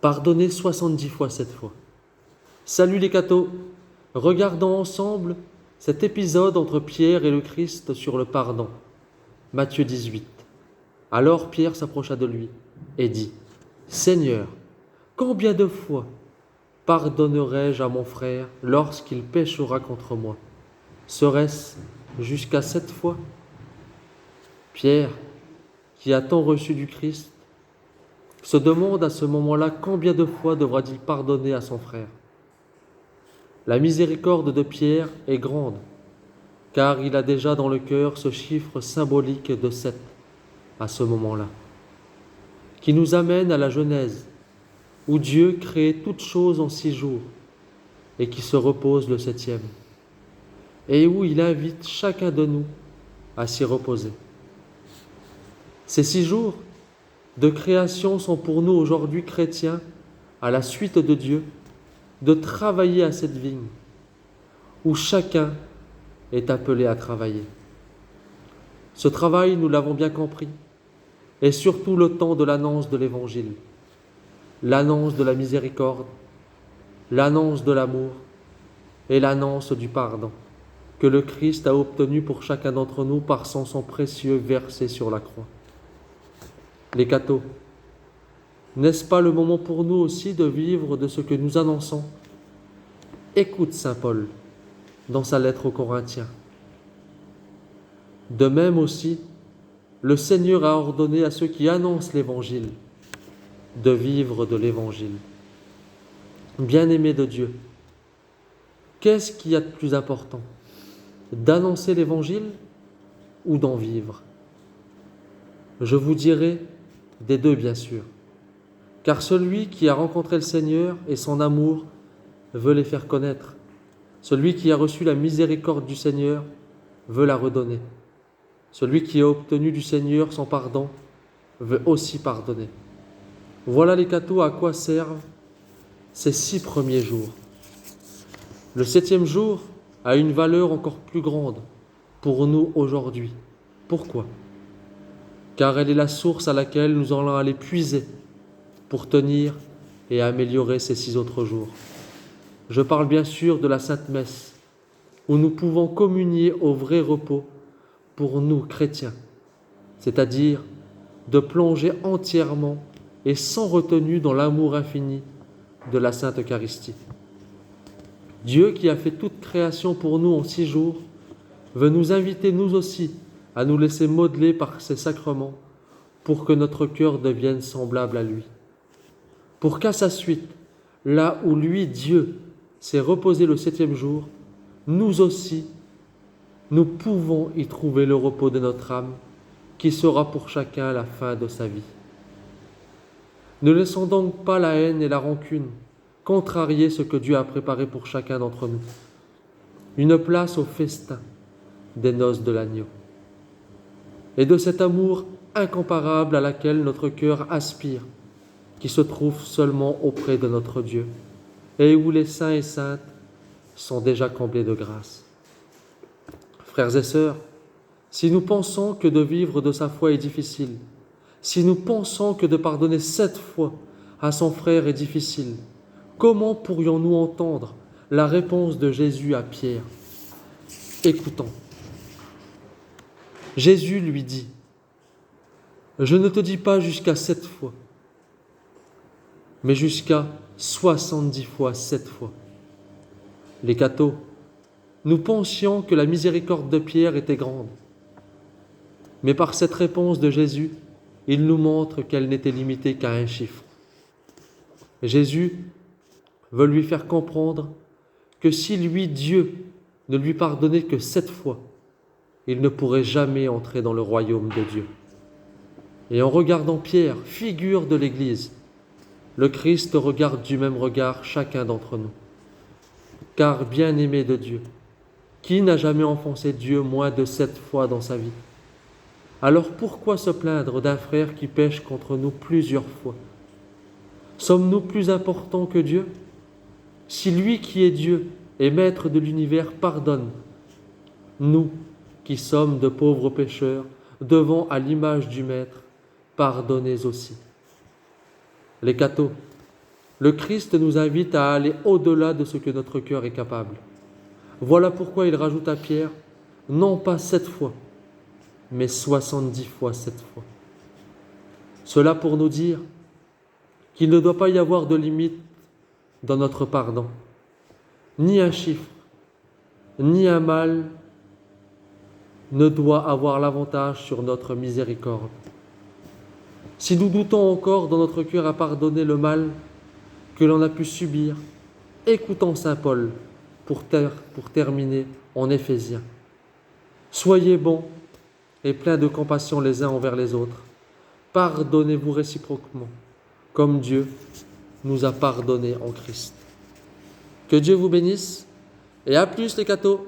Pardonnez 70 fois 7 fois. Salut les cathos, regardons ensemble cet épisode entre Pierre et le Christ sur le pardon. Matthieu 18. Alors Pierre s'approcha de lui et dit, « Seigneur, combien de fois pardonnerai-je à mon frère lorsqu'il péchera contre moi? Serait-ce jusqu'à 7 fois ?» Pierre, qui a tant reçu du Christ, se demande à ce moment-là combien de fois devra-t-il pardonner à son frère. La miséricorde de Pierre est grande, car il a déjà dans le cœur ce chiffre symbolique de 7 à ce moment-là, qui nous amène à la Genèse, où Dieu crée toutes choses en 6 jours et qui se repose le 7e, et où il invite chacun de nous à s'y reposer. Ces 6 jours de création sont pour nous aujourd'hui chrétiens, à la suite de Dieu, de travailler à cette vigne où chacun est appelé à travailler. Ce travail, nous l'avons bien compris, est surtout le temps de l'annonce de l'Évangile, l'annonce de la miséricorde, l'annonce de l'amour et l'annonce du pardon que le Christ a obtenu pour chacun d'entre nous par son sang précieux versé sur la croix. Les cathos, n'est-ce pas le moment pour nous aussi de vivre de ce que nous annonçons? Écoute saint Paul dans sa lettre aux Corinthiens. De même aussi, le Seigneur a ordonné à ceux qui annoncent l'Évangile de vivre de l'Évangile. Bien-aimés de Dieu, qu'est-ce qu'il y a de plus important? D'annoncer l'Évangile ou d'en vivre? Je vous dirai des deux, bien sûr, car celui qui a rencontré le Seigneur et son amour veut les faire connaître. Celui qui a reçu la miséricorde du Seigneur veut la redonner. Celui qui a obtenu du Seigneur son pardon veut aussi pardonner. Voilà les cathos à quoi servent ces 6 premiers jours. Le 7e jour a une valeur encore plus grande pour nous aujourd'hui. Pourquoi? Car elle est la source à laquelle nous allons aller puiser pour tenir et améliorer ces 6 autres jours. Je parle bien sûr de la Sainte Messe, où nous pouvons communier au vrai repos pour nous, chrétiens, c'est-à-dire de plonger entièrement et sans retenue dans l'amour infini de la Sainte Eucharistie. Dieu, qui a fait toute création pour nous en 6 jours, veut nous inviter, nous aussi, à nous laisser modeler par ces sacrements pour que notre cœur devienne semblable à lui. Pour qu'à sa suite, là où lui, Dieu, s'est reposé le 7e jour, nous aussi, nous pouvons y trouver le repos de notre âme, qui sera pour chacun la fin de sa vie. Ne laissons donc pas la haine et la rancune contrarier ce que Dieu a préparé pour chacun d'entre nous. Une place au festin des noces de l'agneau. Et de cet amour incomparable à laquelle notre cœur aspire, qui se trouve seulement auprès de notre Dieu, et où les saints et saintes sont déjà comblés de grâce. Frères et sœurs, si nous pensons que de vivre de sa foi est difficile, si nous pensons que de pardonner 7 fois à son frère est difficile, comment pourrions-nous entendre la réponse de Jésus à Pierre? Écoutons. Jésus lui dit, « Je ne te dis pas jusqu'à 7 fois, mais jusqu'à 70 fois 7 fois. » Les cathos, nous pensions que la miséricorde de Pierre était grande, mais par cette réponse de Jésus, il nous montre qu'elle n'était limitée qu'à un chiffre. Jésus veut lui faire comprendre que si lui, Dieu, ne lui pardonnait que 7 fois, il ne pourrait jamais entrer dans le royaume de Dieu. Et en regardant Pierre, figure de l'Église, le Christ regarde du même regard chacun d'entre nous. Car, bien-aimé de Dieu, qui n'a jamais offensé Dieu moins de 7 fois dans sa vie? Alors pourquoi se plaindre d'un frère qui pêche contre nous plusieurs fois? Sommes-nous plus importants que Dieu? Si lui qui est Dieu et maître de l'univers pardonne, nous, qui sommes de pauvres pécheurs, devons, à l'image du Maître, pardonner aussi. Les cathos, Le Christ nous invite à aller au-delà de ce que notre cœur est capable. Voilà pourquoi il rajoute à Pierre, non pas 7 fois, mais 70 fois 7 fois. Cela pour nous dire qu'il ne doit pas y avoir de limite dans notre pardon, ni un chiffre, ni un mal ne doit avoir l'avantage sur notre miséricorde. Si nous doutons encore dans notre cœur à pardonner le mal que l'on a pu subir, écoutons saint Paul pour terminer en Éphésiens. Soyez bons et pleins de compassion les uns envers les autres. Pardonnez-vous réciproquement, comme Dieu nous a pardonné en Christ. Que Dieu vous bénisse et à plus les cathos.